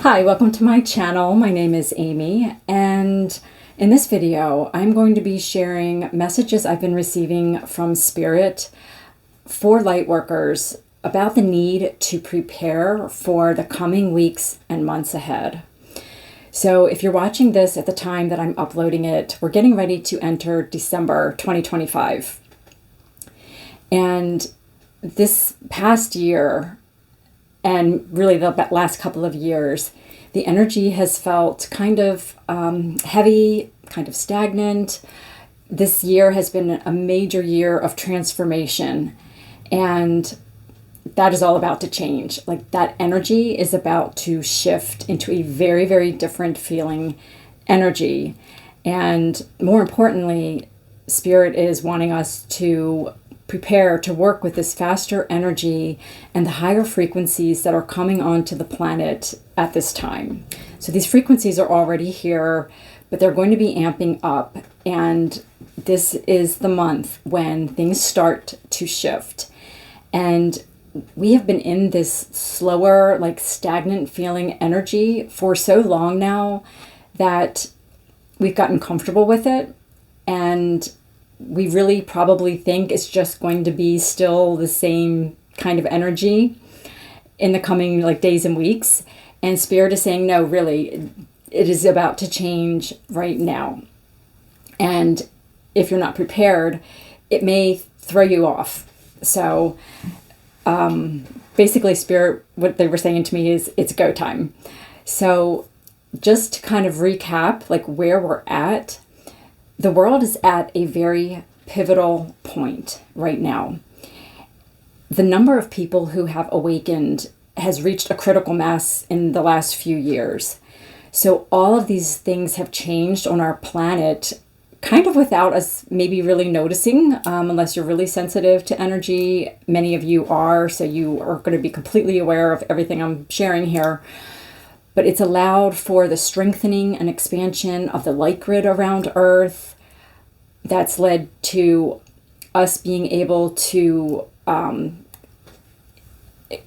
Hi, welcome to my channel. My name is Amy, and in this video, I'm going to be sharing messages I've been receiving from Spirit for lightworkers about the need to prepare for the coming weeks and months ahead. So if you're watching this at the time that I'm uploading it, we're getting ready to enter December 2025. And this past year, and really the last couple of years, the energy has felt kind of heavy, kind of stagnant. This year has been a major year of transformation, and that is all about to change. Like, that energy is about to shift into a very, very different feeling energy. And more importantly, Spirit is wanting us to prepare to work with this faster energy and the higher frequencies that are coming onto the planet at this time. So these frequencies are already here, but they're going to be amping up. And this is the month when things start to shift. And we have been in this slower, like stagnant feeling energy for so long now that we've gotten comfortable with it. And we really probably think it's just going to be still the same kind of energy in the coming days and weeks. And Spirit is saying, no, really, it is about to change right now. And if you're not prepared, it may throw you off. So basically, Spirit, what they were saying to me is it's go time. So just to kind of recap, like where we're at, the world is at a very pivotal point right now. The number of people who have awakened has reached a critical mass in the last few years. So all of these things have changed on our planet kind of without us maybe really noticing, unless you're really sensitive to energy. Many of you are, so you are going to be completely aware of everything I'm sharing here. But it's allowed for the strengthening and expansion of the light grid around Earth. That's led to us being able to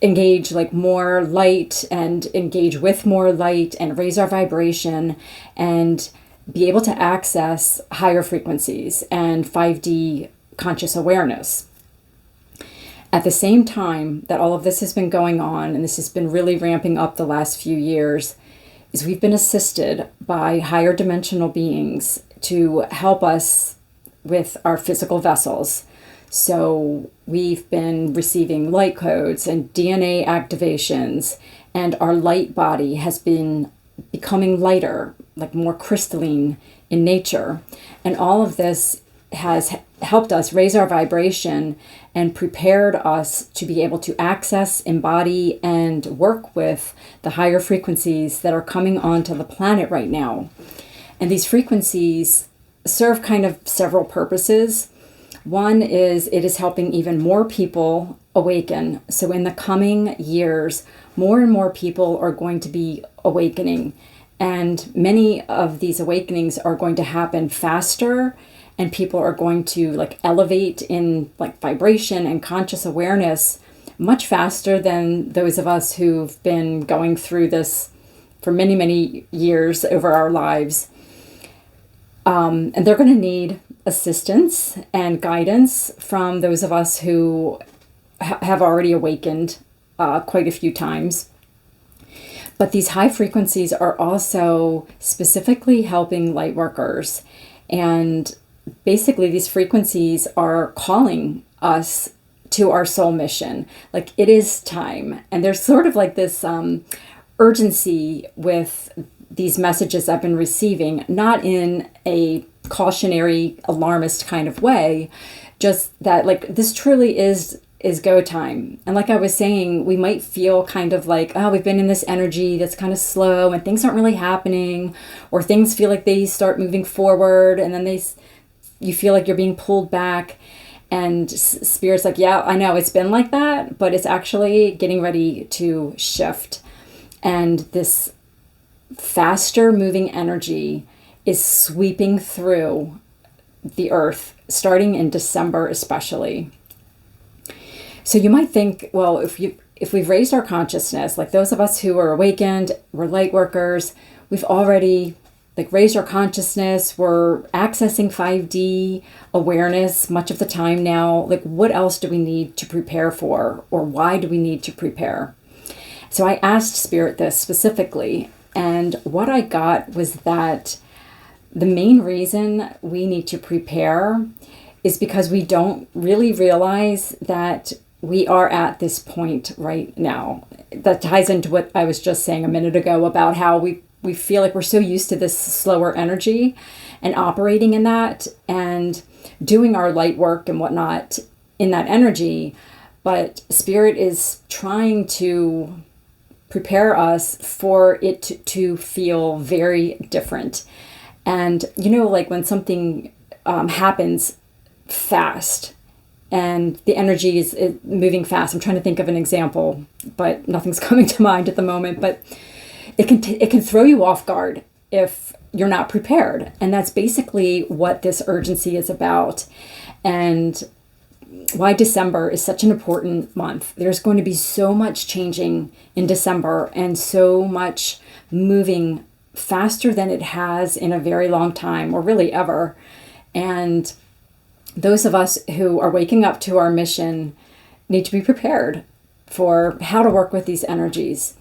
engage more light and engage with more light and raise our vibration and be able to access higher frequencies and 5D conscious awareness. At the same time that all of this has been going on, and this has been really ramping up the last few years, is we've been assisted by higher dimensional beings to help us with our physical vessels. So we've been receiving light codes and DNA activations, and our light body has been becoming lighter, like more crystalline in nature. And all of this has helped us raise our vibration and prepared us to be able to access, embody, and work with the higher frequencies that are coming onto the planet right now. And these frequencies serve kind of several purposes. One is it is helping even more people awaken. So in the coming years, more and more people are going to be awakening. And many of these awakenings are going to happen faster, and people are going to elevate in vibration and conscious awareness much faster than those of us who've been going through this for many, many years over our lives. And they're going to need assistance and guidance from those of us who have already awakened quite a few times. But these high frequencies are also specifically helping light workers. And basically, these frequencies are calling us to our soul mission. Like, it is time. And there's sort of this urgency with these messages I've been receiving, not in a cautionary, alarmist kind of way, just that this truly is go time. And like I was saying, we might feel kind of we've been in this energy that's kind of slow and things aren't really happening, or things feel like they start moving forward and then you feel like you're being pulled back. And Spirit's yeah, I know it's been like that, but it's actually getting ready to shift. And this faster moving energy is sweeping through the earth, starting in December especially. So you might think, well, if we've raised our consciousness, like those of us who are awakened, we're light workers, we've already like raised our consciousness, we're accessing 5D awareness much of the time now. Like, what else do we need to prepare for, or why do we need to prepare? So I asked Spirit this specifically, and what I got was that the main reason we need to prepare is because we don't really realize that we are at this point right now. That ties into what I was just saying a minute ago about how we feel like we're so used to this slower energy and operating in that and doing our light work and whatnot in that energy. But Spirit is trying to prepare us for it to feel very different. And, like when something happens fast and the energy is moving fast. I'm trying to think of an example, but nothing's coming to mind at the moment. But it can throw you off guard if you're not prepared. And that's basically what this urgency is about. And why December is such an important month. There's going to be so much changing in December and so much moving faster than it has in a very long time, or really ever. And those of us who are waking up to our mission need to be prepared for how to work with these energies.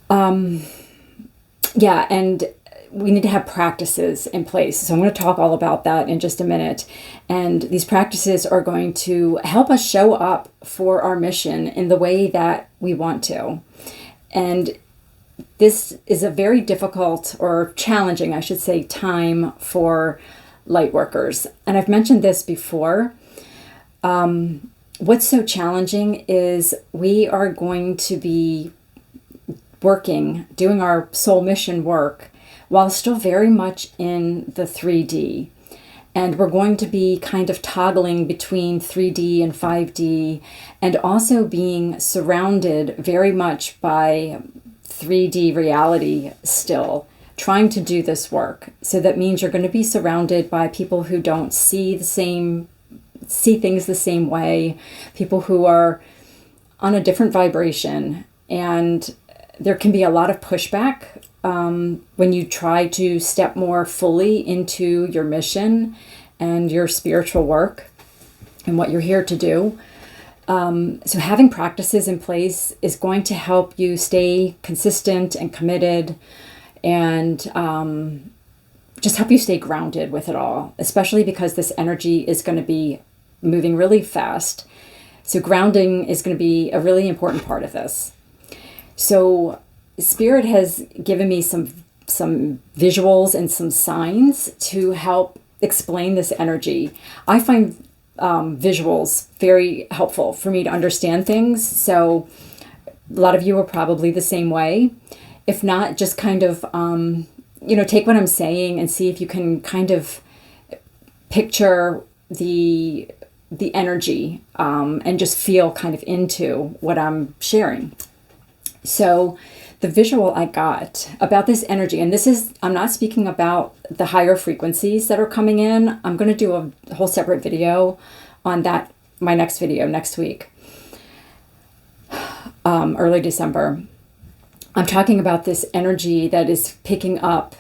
And we need to have practices in place. So I'm going to talk all about that in just a minute. And these practices are going to help us show up for our mission in the way that we want to. And this is a very difficult, or challenging, I should say, time for light workers. And I've mentioned this before. What's so challenging is we are going to be doing our soul mission work while still very much in the 3D. And we're going to be kind of toggling between 3D and 5D, and also being surrounded very much by 3D reality still, trying to do this work. So that means you're going to be surrounded by people who don't see things the same way, people who are on a different vibration, and there can be a lot of pushback when you try to step more fully into your mission and your spiritual work and what you're here to do. So having practices in place is going to help you stay consistent and committed, and just help you stay grounded with it all, especially because this energy is going to be moving really fast. So grounding is going to be a really important part of this. So Spirit has given me some visuals and some signs to help explain this energy. I find visuals very helpful for me to understand things. So a lot of you are probably the same way. If not, just kind of, take what I'm saying and see if you can kind of picture the energy and just feel kind of into what I'm sharing. So the visual I got about this energy, and I'm not speaking about the higher frequencies that are coming in. I'm going to do a whole separate video on that, my next video next week, early December. I'm talking about this energy that is picking up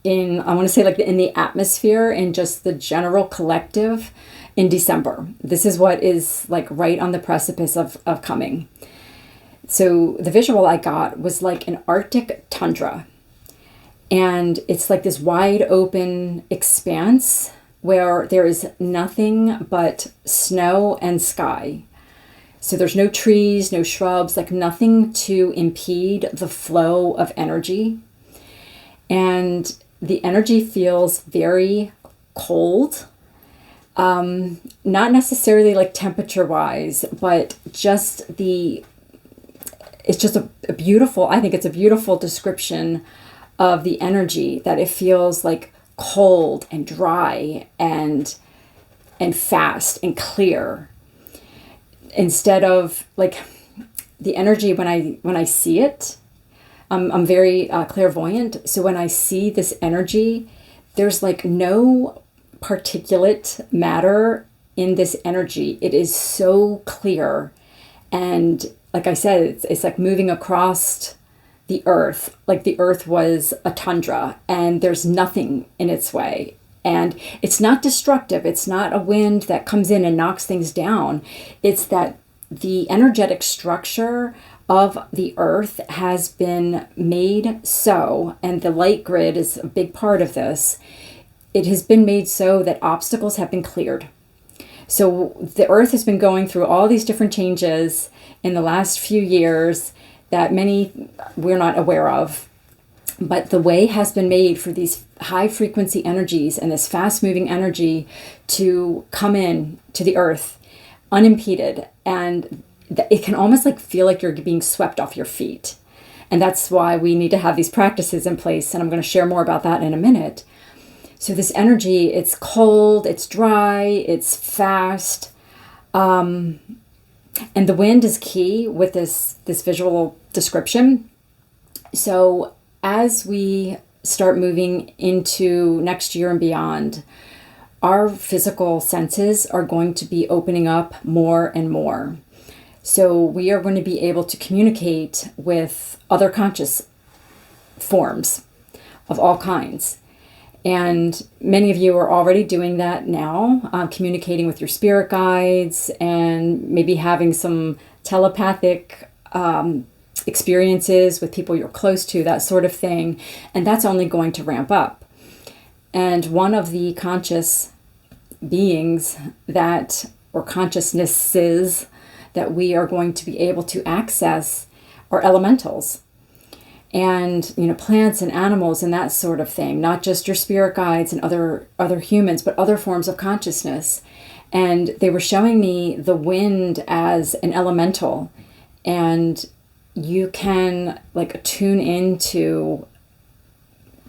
in, I want to say like in the atmosphere and just the general collective in December. This is what is like right on the precipice of coming. So the visual I got was like an Arctic tundra. And it's like this wide open expanse where there is nothing but snow and sky. So there's no trees, no shrubs, like nothing to impede the flow of energy. And the energy feels very cold. Not necessarily like temperature wise, but just it's just a beautiful, I think it's a beautiful description of the energy, that it feels like cold and dry and fast and clear, instead of like the energy when I see it. I'm very clairvoyant, so when I see this energy, there's like no particulate matter in this energy. It is so clear And like I said, it's like moving across the earth, like the earth was a tundra and there's nothing in its way. And it's not destructive. It's not a wind that comes in and knocks things down. It's that the energetic structure of the earth has been made so, and the light grid is a big part of this. It has been made so that obstacles have been cleared. So the earth has been going through all these different changes in the last few years that many we're not aware of. But the way has been made for these high frequency energies and this fast moving energy to come in to the earth unimpeded. And it can almost like feel like you're being swept off your feet. And that's why we need to have these practices in place. And I'm going to share more about that in a minute. So this energy, it's cold, it's dry, it's fast. And the wind is key with this visual description. So as we start moving into next year and beyond, our physical senses are going to be opening up more and more. So we are going to be able to communicate with other conscious forms of all kinds. And many of you are already doing that now, communicating with your spirit guides and maybe having some telepathic experiences with people you're close to, that sort of thing. And that's only going to ramp up. And one of the conscious beings that, or consciousnesses that we are going to be able to access are elementals. And, plants and animals and that sort of thing, not just your spirit guides and other humans, but other forms of consciousness. And they were showing me the wind as an elemental, and you can like tune into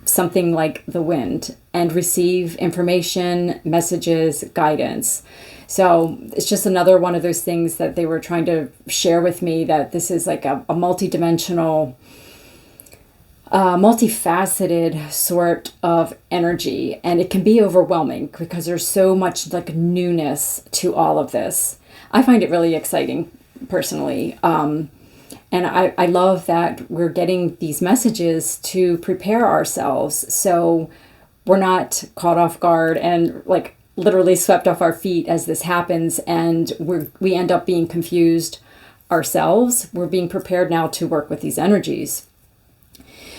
something like the wind and receive information, messages, guidance. So it's just another one of those things that they were trying to share with me, that this is like a multidimensional, multifaceted sort of energy, and it can be overwhelming because there's so much like newness to all of this. I find it really exciting personally. And I love that we're getting these messages to prepare ourselves so we're not caught off guard and like literally swept off our feet as this happens, and we end up being confused ourselves. We're being prepared now to work with these energies.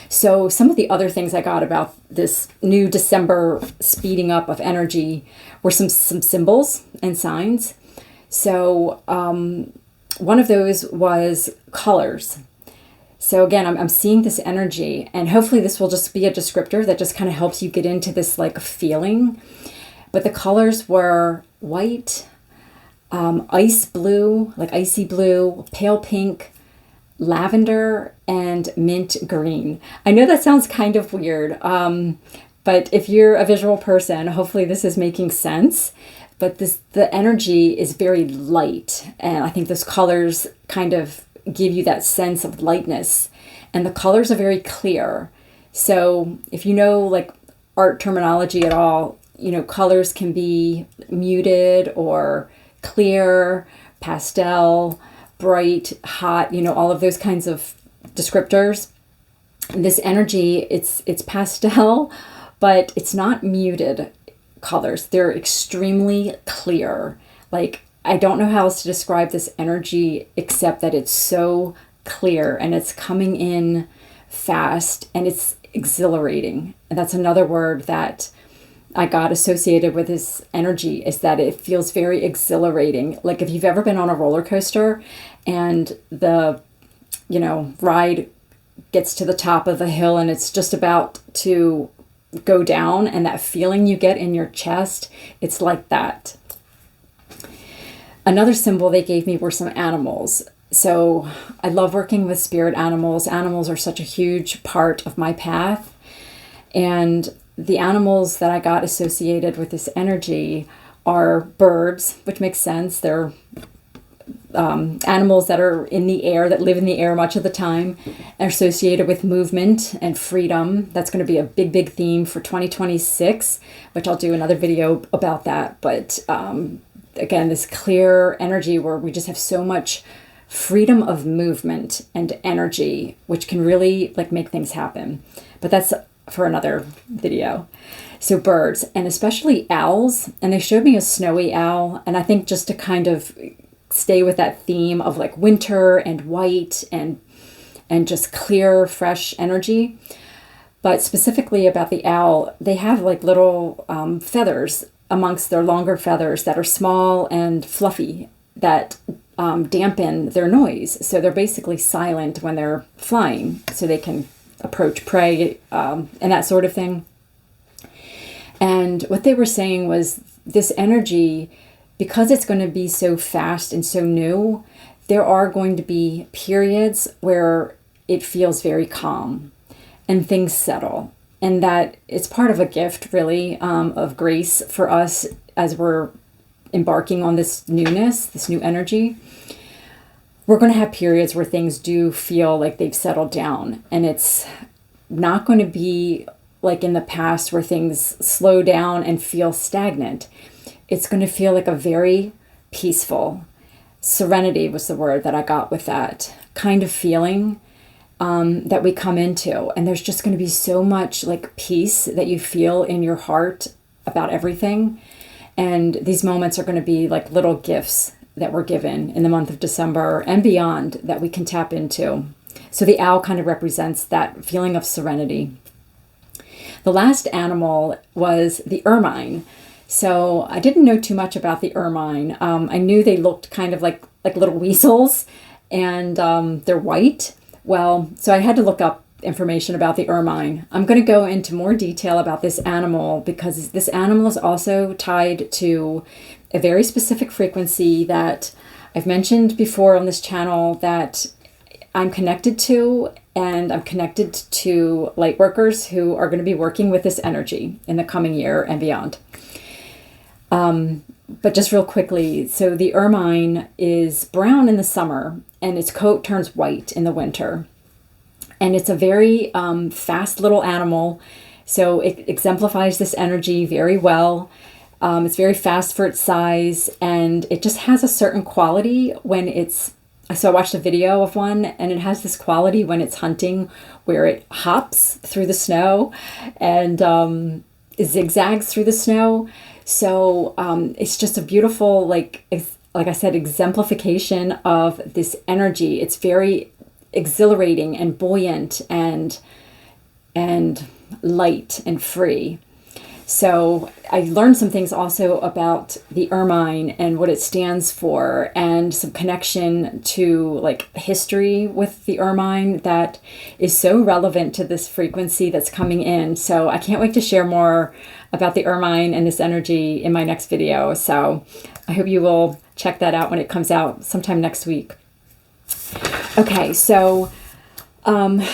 So some of the other things I got about this new December speeding up of energy were some symbols and signs. So one of those was colors. So again, I'm seeing this energy, and hopefully this will just be a descriptor that just kind of helps you get into this like feeling. But the colors were white, ice blue, like icy blue, pale pink, lavender, and mint green. I know that sounds kind of weird, but if you're a visual person, hopefully this is making sense. But the energy is very light, and I think those colors kind of give you that sense of lightness, and the colors are very clear. So if you know like art terminology at all, colors can be muted or clear, pastel, bright, hot, all of those kinds of descriptors. This energy, it's pastel, but it's not muted colors. They're extremely clear. Like, I don't know how else to describe this energy except that it's so clear and it's coming in fast and it's exhilarating. And that's another word that I got associated with this energy, is that it feels very exhilarating. Like if you've ever been on a roller coaster and the, ride gets to the top of the hill and it's just about to go down, and that feeling you get in your chest, it's like that. Another symbol they gave me were some animals. So I love working with spirit animals. Animals are such a huge part of my path. And the animals that I got associated with this energy are birds, which makes sense. They're animals that are in the air, that live in the air much of the time, are associated with movement and freedom. That's going to be a big, big theme for 2026, which I'll do another video about that. But again, this clear energy where we just have so much freedom of movement and energy, which can really like make things happen. But that's for another video. So birds, and especially owls, and they showed me a snowy owl, and I think just to kind of stay with that theme of like winter and white and just clear, fresh energy. But specifically about the owl, they have like little feathers amongst their longer feathers that are small and fluffy that dampen their noise. So they're basically silent when they're flying, so they can approach prey and that sort of thing. And what they were saying was this energy, because it's going to be so fast and so new, there are going to be periods where it feels very calm and things settle. And that it's part of a gift, really, of grace for us as we're embarking on this newness, this new energy. We're going to have periods where things do feel like they've settled down. And it's not going to be like in the past where things slow down and feel stagnant. It's going to feel like a very peaceful, serenity was the word that I got with that kind of feeling that we come into. And there's just going to be so much like peace that you feel in your heart about everything. And these moments are going to be like little gifts that we're given in the month of December and beyond that we can tap into. So the owl kind of represents that feeling of serenity. The last animal was the ermine. So I didn't know too much about the ermine. I knew they looked kind of like little weasels, and they're white. Well, so I had to look up information about the ermine. I'm going to go into more detail about this animal because this animal is also tied to a very specific frequency that I've mentioned before on this channel that I'm connected to, and I'm connected to light workers who are going to be working with this energy in the coming year and beyond. But just real quickly, so the ermine is brown in the summer and its coat turns white in the winter. And it's a very fast little animal, so it exemplifies this energy very well. It's very fast for its size, and it just has a certain quality when it's, so I watched a video of one, and it has this quality when it's hunting where it hops through the snow and zigzags through the snow. So it's just a beautiful, like I said, exemplification of this energy. It's very exhilarating and buoyant and light and free. So I learned some things also about the ermine and what it stands for, and some connection to like history with the ermine that is so relevant to this frequency that's coming in. So I can't wait to share more about the ermine and this energy in my next video. So I hope you will check that out when it comes out sometime next week. Okay, so the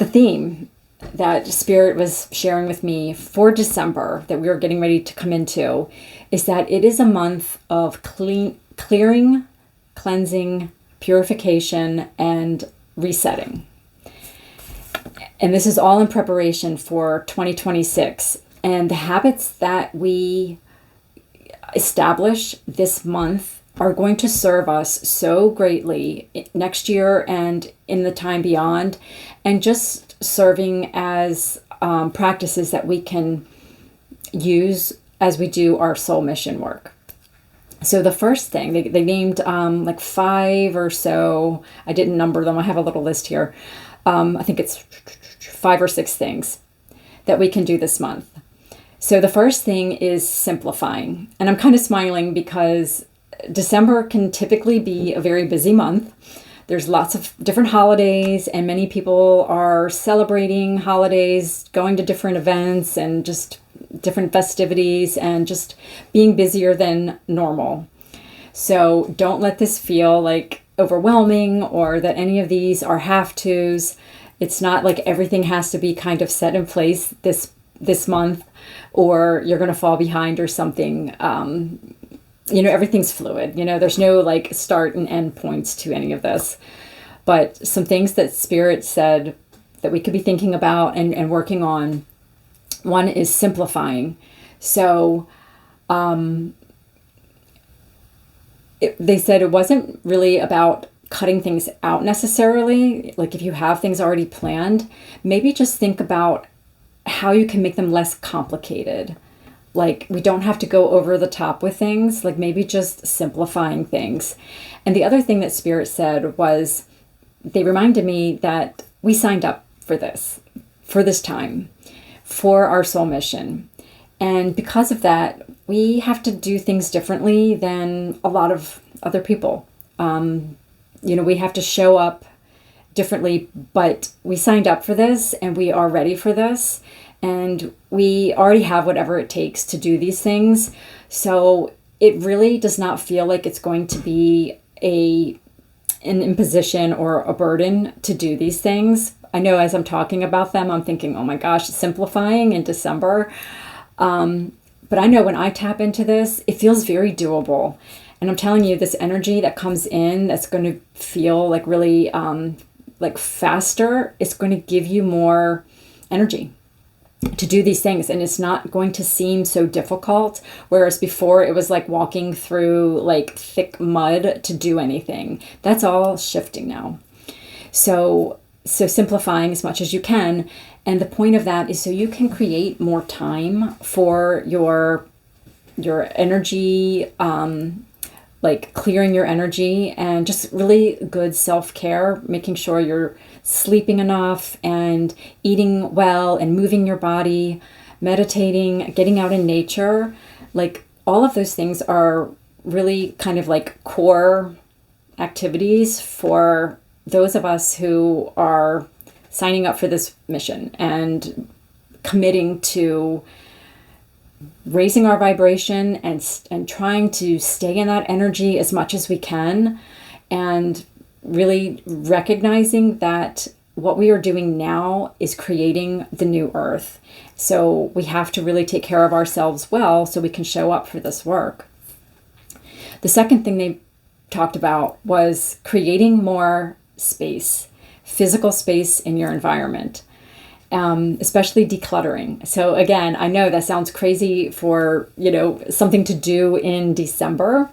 theme that Spirit was sharing with me for December that we are getting ready to come into is that it is a month of clearing, cleansing, purification, and resetting. And this is all in preparation for 2026. And the habits that we establish this month are going to serve us so greatly next year and in the time beyond, and just serving as practices that we can use as we do our soul mission work. So the first thing, they named like 5 or so, I didn't number them, I have a little list here. I think it's 5 or 6 things that we can do this month. So the first thing is simplifying. And I'm kind of smiling because December can typically be a very busy month. There's lots of different holidays, and many people are celebrating holidays, going to different events and just different festivities, and just being busier than normal. So don't let this feel like overwhelming or that any of these are have-tos. It's not like everything has to be kind of set in place this month, or you're going to fall behind or something. Everything's fluid. There's no like start and end points to any of this. But some things that Spirit said that we could be thinking about and working on. One is simplifying. So they said it wasn't really about cutting things out necessarily. Like if you have things already planned, maybe just think about how you can make them less complicated. Like we don't have to go over the top with things, like maybe just simplifying things. And the other thing that Spirit said was they reminded me that we signed up for this time, for our soul mission. And because of that, we have to do things differently than a lot of other people. We have to show up differently, but we signed up for this and we are ready for this. And we already have whatever it takes to do these things. So it really does not feel like it's going to be an imposition or a burden to do these things. I know as I'm talking about them, I'm thinking, oh my gosh, simplifying in December. But I know when I tap into this, it feels very doable. And I'm telling you, this energy that comes in, that's going to feel like really like faster, it's going to give you more energy to do these things. And it's not going to seem so difficult. Whereas before it was like walking through like thick mud to do anything. That's all shifting now. So simplifying as much as you can. And the point of that is so you can create more time for your energy, like clearing your energy and just really good self-care, making sure you're sleeping enough and eating well and moving your body, meditating, getting out in nature. Like all of those things are really kind of like core activities for those of us who are signing up for this mission and committing to raising our vibration and trying to stay in that energy as much as we can, and really recognizing that what we are doing now is creating the new earth. So we have to really take care of ourselves well so we can show up for this work. The second thing they talked about was creating more space, physical space in your environment. Especially decluttering. So again, I know that sounds crazy for, something to do in December,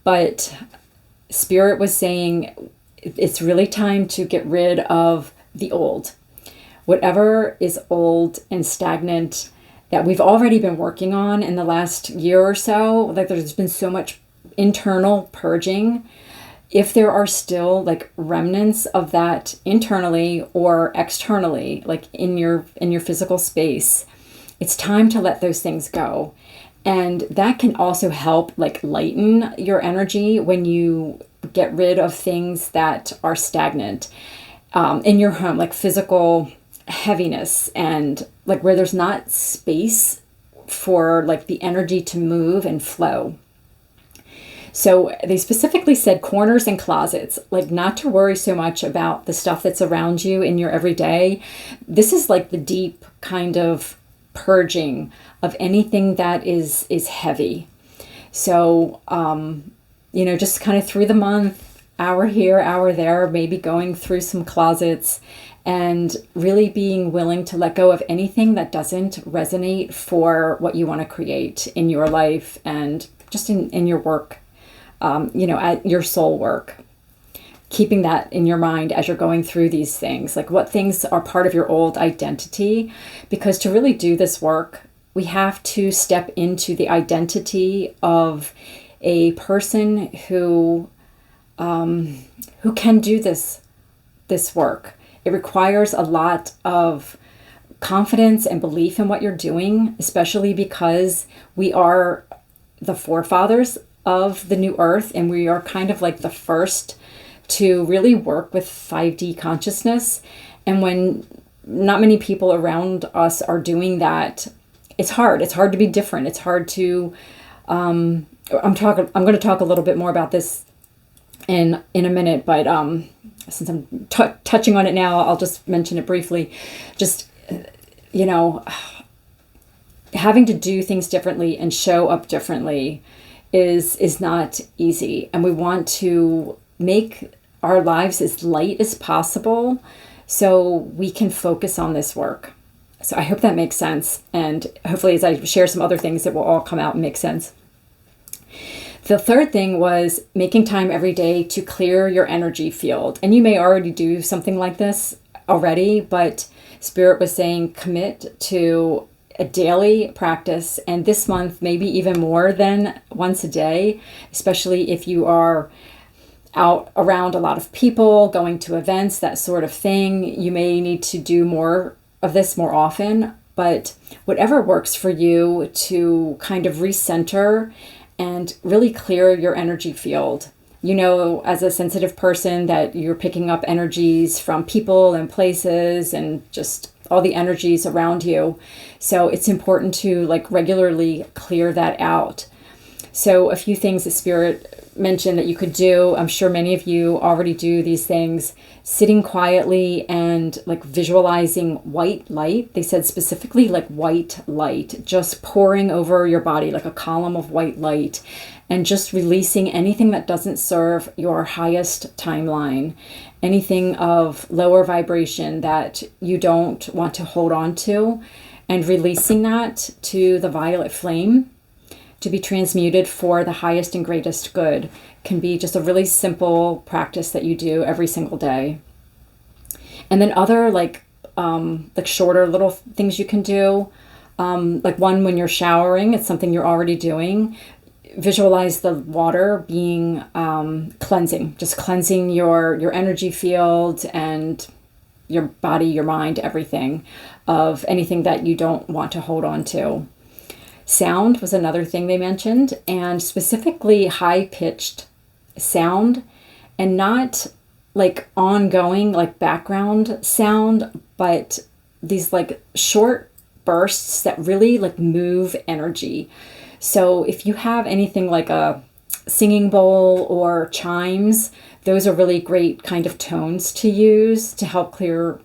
but Spirit was saying it's really time to get rid of the old. Whatever is old and stagnant that we've already been working on in the last year or so, like there's been so much internal purging. If there are still like remnants of that internally or externally, like in your physical space, it's time to let those things go. And that can also help like lighten your energy when you get rid of things that are stagnant in your home, like physical heaviness and like where there's not space for like the energy to move and flow. So they specifically said corners and closets, like not to worry so much about the stuff that's around you in your everyday. This is like the deep kind of purging of anything that is heavy. So, just kind of through the month, hour here, hour there, maybe going through some closets and really being willing to let go of anything that doesn't resonate for what you want to create in your life and just in your work. At your soul work, keeping that in your mind as you're going through these things, like what things are part of your old identity, because to really do this work, we have to step into the identity of a person who can do this work. It requires a lot of confidence and belief in what you're doing, especially because we are the forefathers of the new earth, and we are kind of like the first to really work with 5D consciousness. And when not many people around us are doing that, it's hard to be different. It's hard to I'm going to talk a little bit more about this in a minute, but since I'm touching on it now, I'll just mention it briefly. Just having to do things differently and show up differently is not easy, and we want to make our lives as light as possible so we can focus on this work. So I hope that makes sense, and hopefully as I share some other things, it will all come out and make sense. The third thing was making time every day to clear your energy field. And you may already do something like this already, but Spirit was saying commit to a daily practice, and this month maybe even more than once a day, especially if you are out around a lot of people, going to events, that sort of thing. You may need to do more of this more often, but whatever works for you to kind of recenter and really clear your energy field. You know, as a sensitive person, that you're picking up energies from people and places and just all the energies around you. So it's important to like regularly clear that out. So a few things that Spirit mentioned that you could do, I'm sure many of you already do these things, sitting quietly and like visualizing white light. They said specifically like white light, just pouring over your body like a column of white light, and just releasing anything that doesn't serve your highest timeline, anything of lower vibration that you don't want to hold on to, and releasing that to the violet flame to be transmuted for the highest and greatest good. Can be just a really simple practice that you do every single day. And then other like shorter little things you can do, like one when you're showering, it's something you're already doing. Visualize the water being cleansing, just cleansing your energy field and your body, your mind, everything of anything that you don't want to hold on to. Sound was another thing they mentioned, and specifically high-pitched sound, and not like ongoing like background sound, but these like short bursts that really like move energy. So if you have anything like a singing bowl or chimes, those are really great kind of tones to use to help clear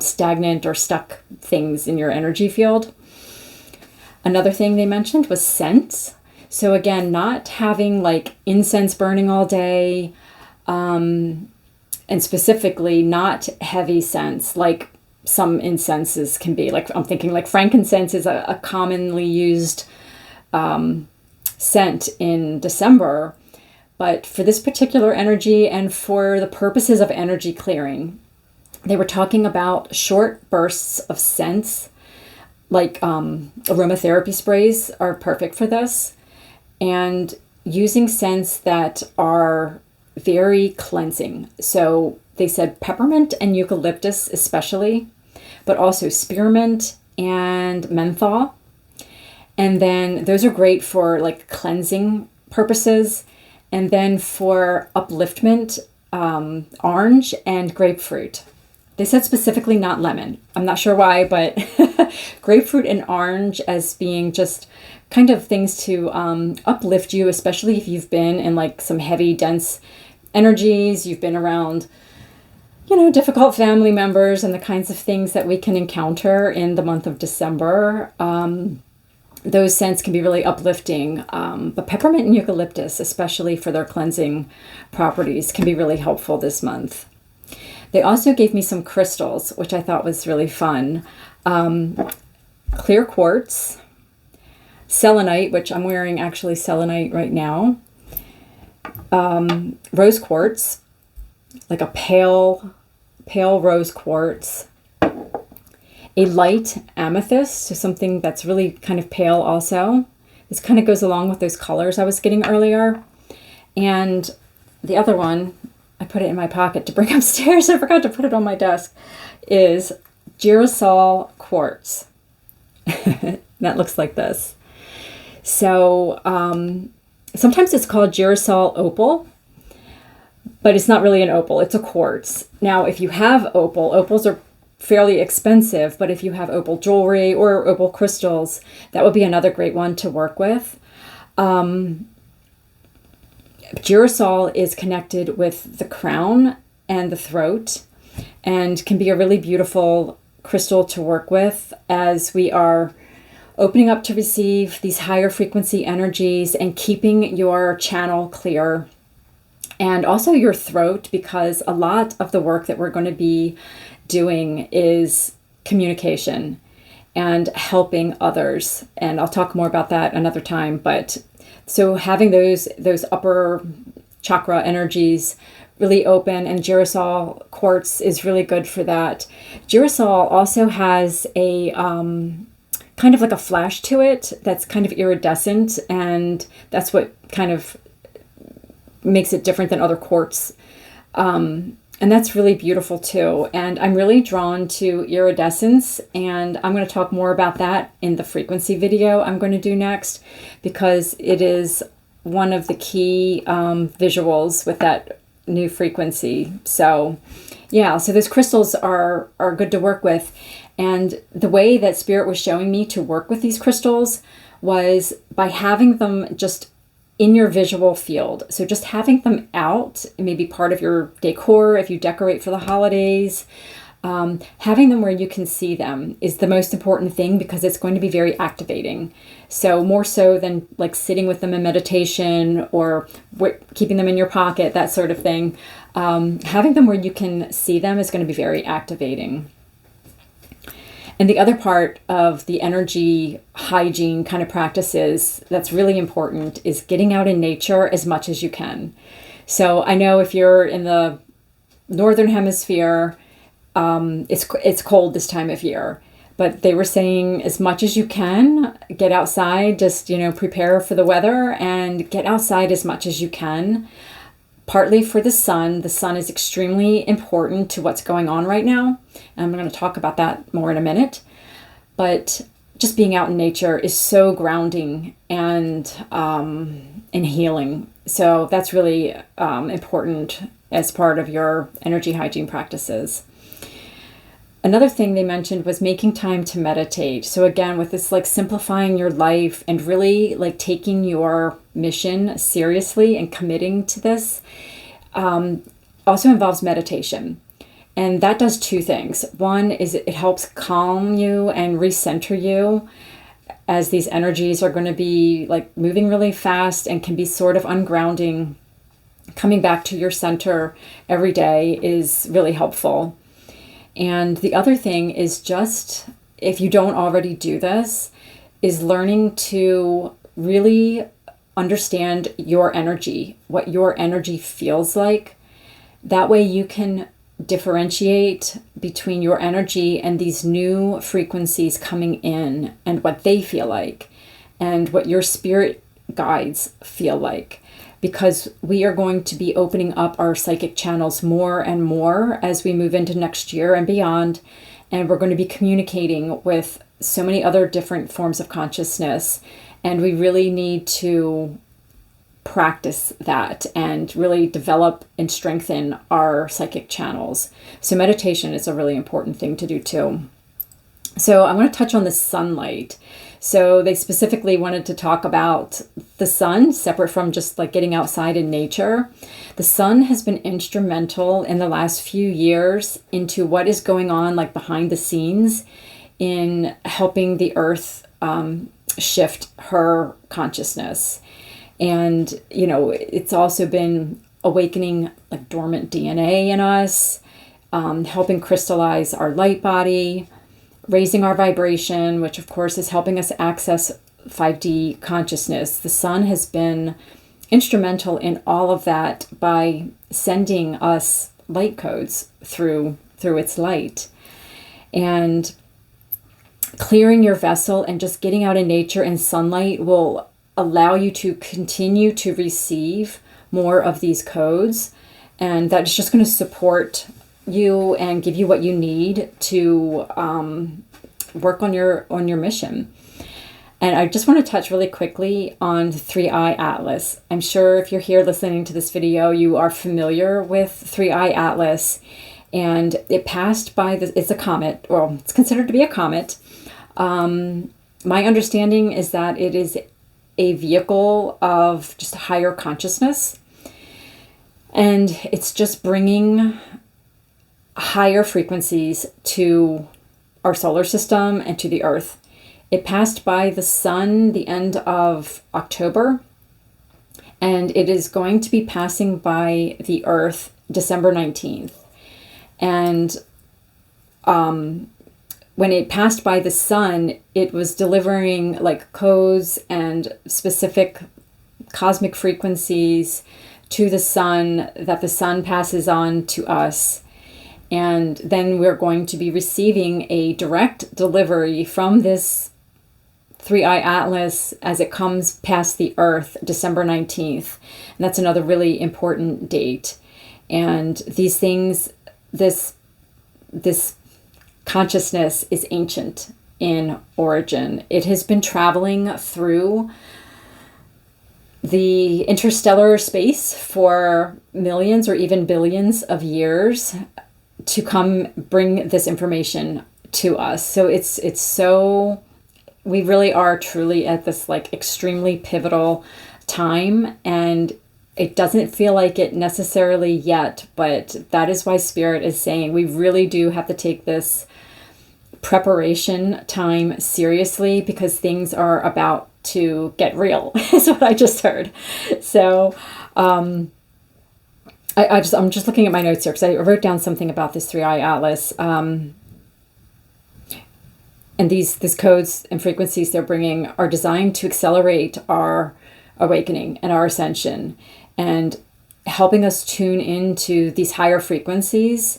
stagnant or stuck things in your energy field. Another thing they mentioned was scents. So again, not having like incense burning all day, and specifically not heavy scents like some incenses can be. Like I'm thinking like frankincense is a commonly used scent in December. But for this particular energy and for the purposes of energy clearing, they were talking about short bursts of scents. Like aromatherapy sprays are perfect for this, and using scents that are very cleansing. So they said peppermint and eucalyptus especially, but also spearmint and menthol. And then those are great for like cleansing purposes. And then for upliftment, orange and grapefruit. They said specifically not lemon. I'm not sure why, but grapefruit and orange as being just kind of things to uplift you, especially if you've been in like some heavy, dense energies, you've been around, you know, difficult family members and the kinds of things that we can encounter in the month of December. Those scents can be really uplifting, but peppermint and eucalyptus, especially for their cleansing properties, can be really helpful this month. They also gave me some crystals, which I thought was really fun. Clear quartz, selenite, which I'm wearing actually selenite right now, rose quartz, like a pale rose quartz, a light amethyst, so something that's really kind of pale also. This kind of goes along with those colors I was getting earlier. And the other one, I put it in my pocket to bring upstairs. I forgot to put it on my desk, is girasol quartz. That looks like this. So sometimes it's called girasol opal, but it's not really an opal. It's a quartz. Now, if you have opals are fairly expensive, but if you have opal jewelry or opal crystals, that would be another great one to work with. Girasol is connected with the crown and the throat and can be a really beautiful crystal to work with as we are opening up to receive these higher frequency energies and keeping your channel clear and also your throat, because a lot of the work that we're going to be doing is communication and helping others. And I'll talk more about that another time, but So having those upper chakra energies really open, and Girasol quartz is really good for that. Girasol also has a kind of like a flash to it that's kind of iridescent, and that's what kind of makes it different than other quartz. And that's really beautiful too. And I'm really drawn to iridescence, and I'm going to talk more about that in the frequency video I'm going to do next, because it is one of the key visuals with that new frequency. So yeah, so those crystals are good to work with. And the way that Spirit was showing me to work with these crystals was by having them just in your visual field. So just having them out, maybe part of your decor if you decorate for the holidays, having them where you can see them is the most important thing, because it's going to be very activating. So more so than like sitting with them in meditation or keeping them in your pocket, that sort of thing. Having them where you can see them is going to be very activating. And the other part of the energy hygiene kind of practices that's really important is getting out in nature as much as you can. So I know if you're in the northern hemisphere, it's cold this time of year, but they were saying as much as you can, get outside, just, prepare for the weather and get outside as much as you can. Partly for the sun. The sun is extremely important to what's going on right now. And I'm going to talk about that more in a minute. But just being out in nature is so grounding and healing. So that's really important as part of your energy hygiene practices. Another thing they mentioned was making time to meditate. So again, with this like simplifying your life and really like taking your mission seriously and committing to this, also involves meditation. And that does two things. One is it helps calm you and recenter you, as these energies are going to be like moving really fast and can be sort of ungrounding. Coming back to your center every day is really helpful. And the other thing is, just if you don't already do this, is learning to really understand your energy, what your energy feels like. That way you can differentiate between your energy and these new frequencies coming in and what they feel like and what your spirit guides feel like. Because we are going to be opening up our psychic channels more and more as we move into next year and beyond. And we're going to be communicating with so many other different forms of consciousness. And we really need to practice that and really develop and strengthen our psychic channels. So meditation is a really important thing to do too. So I want to touch on the sunlight. So they specifically wanted to talk about the sun, separate from just like getting outside in nature. The sun has been instrumental in the last few years into what is going on like behind the scenes in helping the earth shift her consciousness. And, it's also been awakening like dormant DNA in us, helping crystallize our light body, raising our vibration, which of course is helping us access 5D consciousness. The sun has been instrumental in all of that by sending us light codes through its light. And clearing your vessel and just getting out in nature and sunlight will allow you to continue to receive more of these codes. And that's just going to support you and give you what you need to work on your mission. And I just want to touch really quickly on the 3-Eye Atlas. I'm sure if you're here listening to this video, you are familiar with 3-Eye Atlas. And it passed by it's a comet, or it's considered to be a comet. My understanding is that it is a vehicle of just higher consciousness. And it's just bringing higher frequencies to our solar system and to the earth. It passed by the sun the end of October, and it is going to be passing by the earth December 19th. And when it passed by the sun, it was delivering like codes and specific cosmic frequencies to the sun that the sun passes on to us. And then we're going to be receiving a direct delivery from this 3i Atlas as it comes past the Earth, December 19th. And that's another really important date. And these things, this consciousness is ancient in origin. It has been traveling through the interstellar space for millions or even billions of years to come bring this information to us. So it's so, we really are truly at this like extremely pivotal time, and it doesn't feel like it necessarily yet, but that is why Spirit is saying we really do have to take this preparation time seriously, because things are about to get real, is what I just heard. So I'm just looking at my notes here because I wrote down something about this 3i Atlas. And these codes and frequencies they're bringing are designed to accelerate our awakening and our ascension, and helping us tune into these higher frequencies.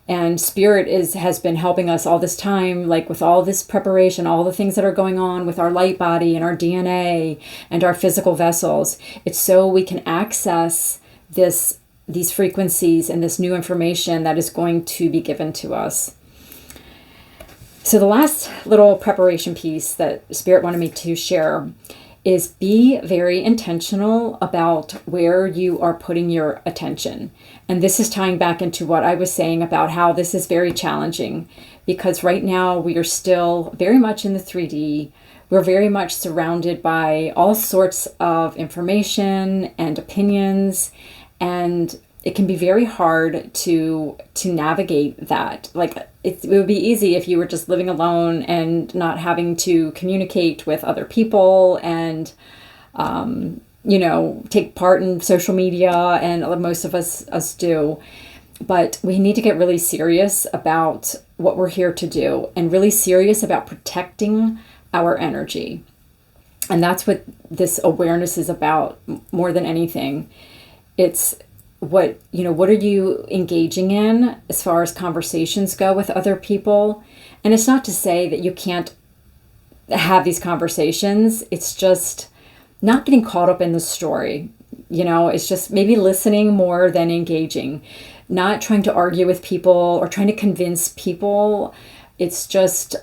And Spirit has been helping us all this time, like with all this preparation, all the things that are going on with our light body and our DNA and our physical vessels. It's so we can access these frequencies and this new information that is going to be given to us. So the last little preparation piece that Spirit wanted me to share is be very intentional about where you are putting your attention. And this is tying back into what I was saying about how this is very challenging, because right now we are still very much in the 3D. We're very much surrounded by all sorts of information and opinions, and it can be very hard to navigate that. Like it would be easy if you were just living alone and not having to communicate with other people and, take part in social media, and most of us do. But we need to get really serious about what we're here to do, and really serious about protecting our energy. And that's what this awareness is about more than anything. It's what are you engaging in as far as conversations go with other people? And it's not to say that you can't have these conversations. It's just not getting caught up in the story. It's just maybe listening more than engaging, not trying to argue with people or trying to convince people. It's just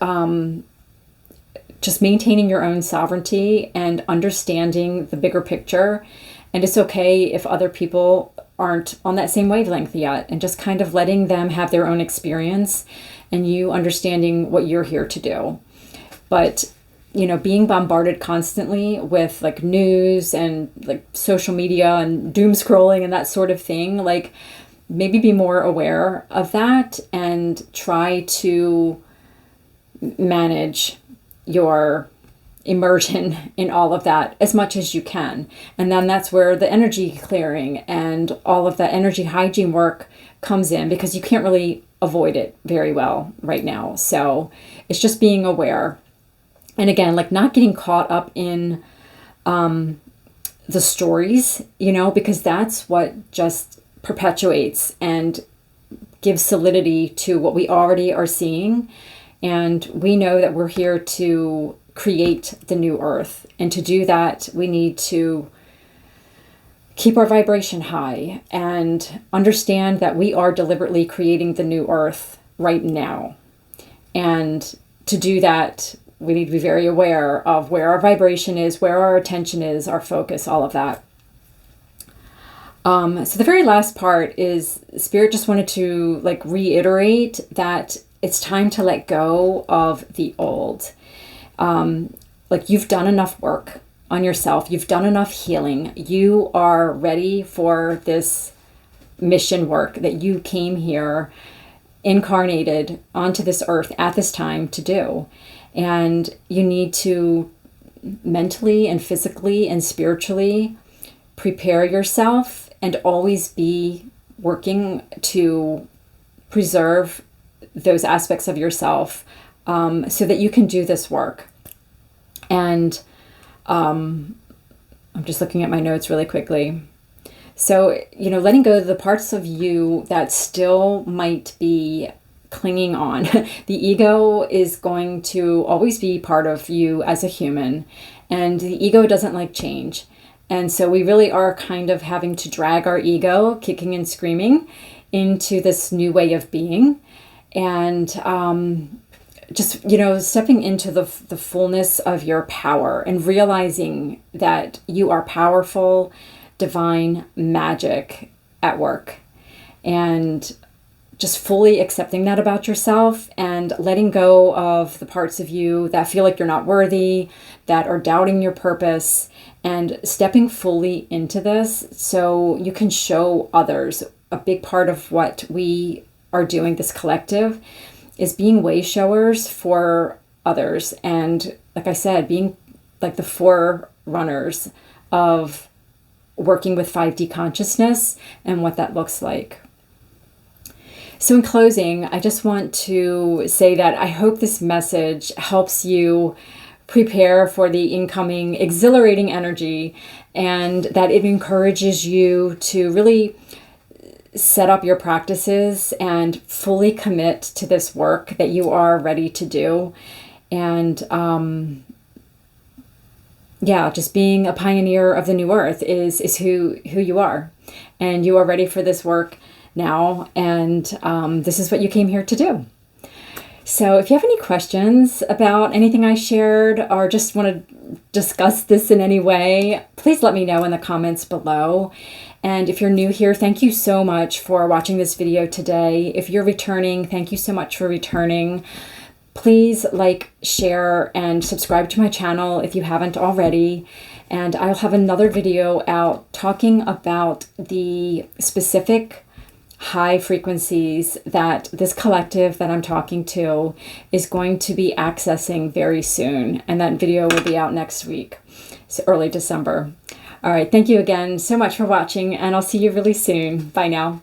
maintaining your own sovereignty and understanding the bigger picture. And it's okay if other people aren't on that same wavelength yet, and just kind of letting them have their own experience and you understanding what you're here to do. But, being bombarded constantly with like news and like social media and doom scrolling and that sort of thing, like maybe be more aware of that and try to manage your immersion in all of that as much as you can. And then that's where the energy clearing and all of that energy hygiene work comes in, because you can't really avoid it very well right now. So it's just being aware. And again, like not getting caught up in the stories, because that's what just perpetuates and gives solidity to what we already are seeing. And we know that we're here to create the new earth. And to do that, we need to keep our vibration high and understand that we are deliberately creating the new earth right now. And to do that, we need to be very aware of where our vibration is, where our attention is, our focus, all of that. So the very last part is Spirit just wanted to reiterate that it's time to let go of the old. You've done enough work on yourself. You've done enough healing. You are ready for this mission work that you came here incarnated onto this earth at this time to do. And you need to mentally and physically and spiritually prepare yourself and always be working to preserve those aspects of yourself so that you can do this work. And I'm I'm just looking at my notes really quickly. So, letting go of the parts of you that still might be clinging on. The ego is going to always be part of you as a human, and the ego doesn't like change. And so we really are kind of having to drag our ego, kicking and screaming, into this new way of being. And just, stepping into the fullness of your power and realizing that you are powerful, divine magic at work, and just fully accepting that about yourself and letting go of the parts of you that feel like you're not worthy, that are doubting your purpose, and stepping fully into this so you can show others. A big part of what we are doing, this collective, is being way showers for others. And like I said, being like the forerunners of working with 5D consciousness and what that looks like. So in closing, I just want to say that I hope this message helps you prepare for the incoming exhilarating energy, and that it encourages you to really set up your practices and fully commit to this work that you are ready to do. And just being a pioneer of the new earth is who you are. And you are ready for this work now. And this is what you came here to do. So if you have any questions about anything I shared or just want to discuss this in any way, please let me know in the comments below. And if you're new here, thank you so much for watching this video today. If you're returning, thank you so much for returning. Please like, share, and subscribe to my channel if you haven't already. And I'll have another video out talking about the specific high frequencies that this collective that I'm talking to is going to be accessing very soon. And that video will be out next week, so early December. All right, thank you again so much for watching, and I'll see you really soon. Bye now.